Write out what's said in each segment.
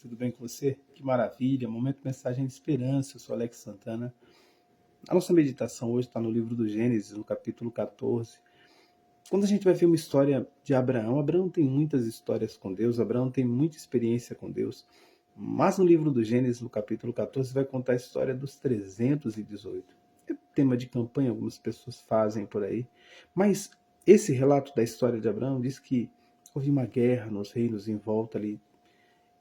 tudo bem com você? Que maravilha, momento mensagem de esperança, eu sou Alex Santana. A nossa meditação hoje está no livro do Gênesis, no capítulo 14. Quando a gente vai ver uma história de Abraão, Abraão tem muitas histórias com Deus, Abraão tem muita experiência com Deus, mas no livro do Gênesis, no capítulo 14, vai contar a história dos 318. É tema de campanha, algumas pessoas fazem por aí, mas esse relato da história de Abraão diz que houve uma guerra nos reinos em volta ali,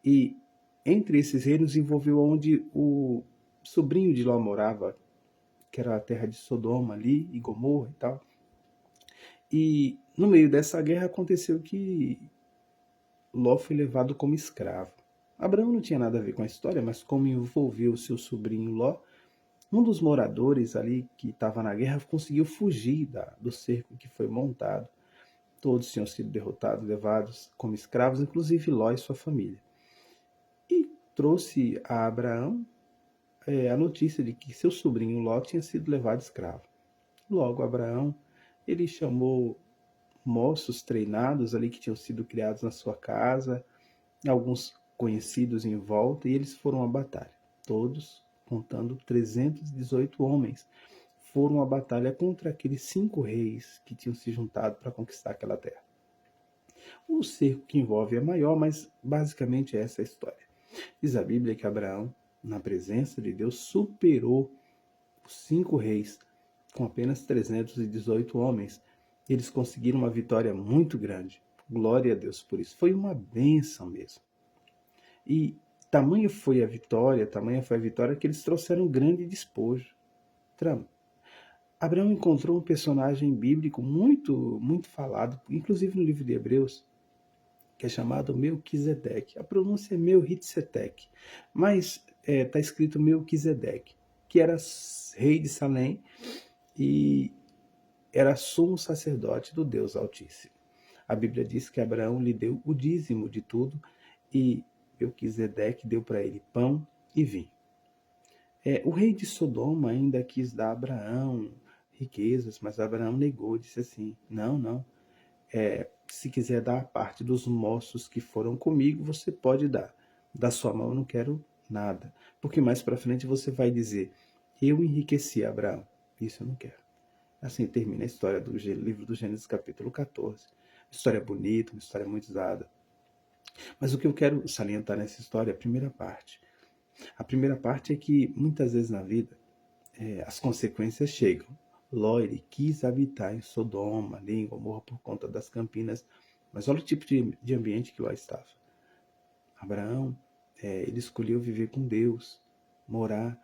e entre esses reinos envolveu onde o sobrinho de Ló morava, que era a terra de Sodoma ali, e Gomorra e tal. E no meio dessa guerra aconteceu que Ló foi levado como escravo. Abraão não tinha nada a ver com a história, mas como envolveu seu sobrinho Ló, um dos moradores ali que estava na guerra conseguiu fugir do cerco que foi montado. Todos tinham sido derrotados, levados como escravos, inclusive Ló e sua família. E trouxe a Abraão a notícia de que seu sobrinho Ló tinha sido levado escravo. Logo, Abraão, ele chamou moços treinados ali que tinham sido criados na sua casa, alguns conhecidos em volta, e eles foram à batalha. Todos, contando 318 homens, foram à batalha contra aqueles 5 reis que tinham se juntado para conquistar aquela terra. O cerco que envolve é maior, mas basicamente essa é a história. Diz a Bíblia que Abraão, na presença de Deus, superou os 5 reis com apenas 318 homens. Eles conseguiram uma vitória muito grande. Glória a Deus por isso. Foi uma bênção mesmo. E tamanha foi a vitória que eles trouxeram um grande despojo. Abraão encontrou um personagem bíblico muito falado, inclusive no livro de Hebreus, que é chamado Melquisedeque. A pronúncia é Melchitsedec, mas está escrito Melquisedeque, que era rei de Salém e era sumo sacerdote do Deus Altíssimo. A Bíblia diz que Abraão lhe deu o dízimo de tudo e Melquisedeque deu para ele pão e vinho. O rei de Sodoma ainda quis dar a Abraão riquezas, mas Abraão negou, disse assim, não, se quiser dar a parte dos moços que foram comigo, você pode dar. Da sua mão eu não quero nada. Porque mais para frente você vai dizer, eu enriqueci Abraão. Isso eu não quero. Assim termina a história do livro do Gênesis capítulo 14. História bonita, uma história muito usada. Mas o que eu quero salientar nessa história é a primeira parte. A primeira parte é que muitas vezes na vida as consequências chegam. Ló, ele quis habitar em Sodoma, ali em Gomorra, por conta das campinas. Mas olha o tipo de ambiente que Ló estava. Abraão, ele escolheu viver com Deus, morar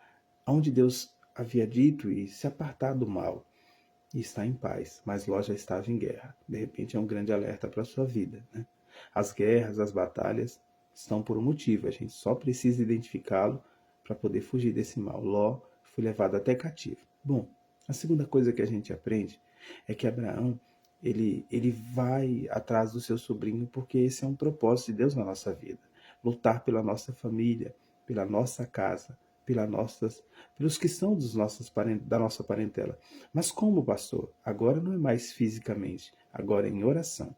onde Deus havia dito e se apartar do mal. E está em paz, mas Ló já estava em guerra. De repente é um grande alerta para a sua vida, né? As guerras, as batalhas estão por um motivo. A gente só precisa identificá-lo para poder fugir desse mal. Ló foi levado até cativo. Bom, a segunda coisa que a gente aprende é que Abraão, ele vai atrás do seu sobrinho porque esse é um propósito de Deus na nossa vida. Lutar pela nossa família, pela nossa casa, pelos que são da nossa parentela. Mas como, pastor? Agora não é mais fisicamente, agora é em oração,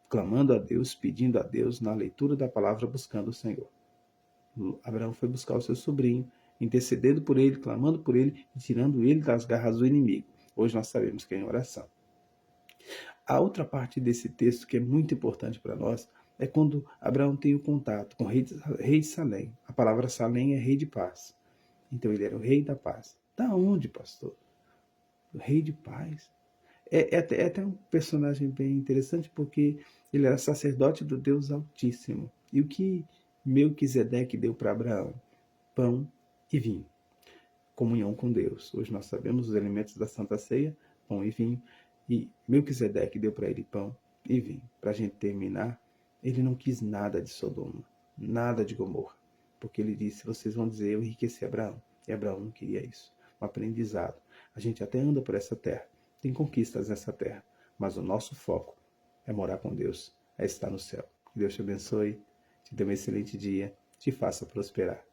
clamando a Deus, pedindo a Deus, na leitura da palavra, buscando o Senhor. Abraão foi buscar o seu sobrinho, intercedendo por ele, clamando por ele e tirando ele das garras do inimigo. Hoje nós sabemos que é em oração. A outra parte desse texto que é muito importante para nós é quando Abraão tem o contato com o rei de Salém. A palavra Salém é rei de paz. Então ele era o rei da paz. Da onde, pastor? O rei de paz. É até um personagem bem interessante porque ele era sacerdote do Deus Altíssimo. E o que Melquisedeque deu para Abraão? Pão e vinho. Comunhão com Deus. Hoje nós sabemos os elementos da Santa Ceia, pão e vinho. E Melquisedeque deu para ele pão e vinho. Para a gente terminar, ele não quis nada de Sodoma, nada de Gomorra. Porque ele disse, vocês vão dizer, eu enriqueci Abraão. E Abraão não queria isso. Um aprendizado. A gente até anda por essa terra. Tem conquistas nessa terra. Mas o nosso foco é morar com Deus. É estar no céu. Que Deus te abençoe. Te dê um excelente dia. Te faça prosperar.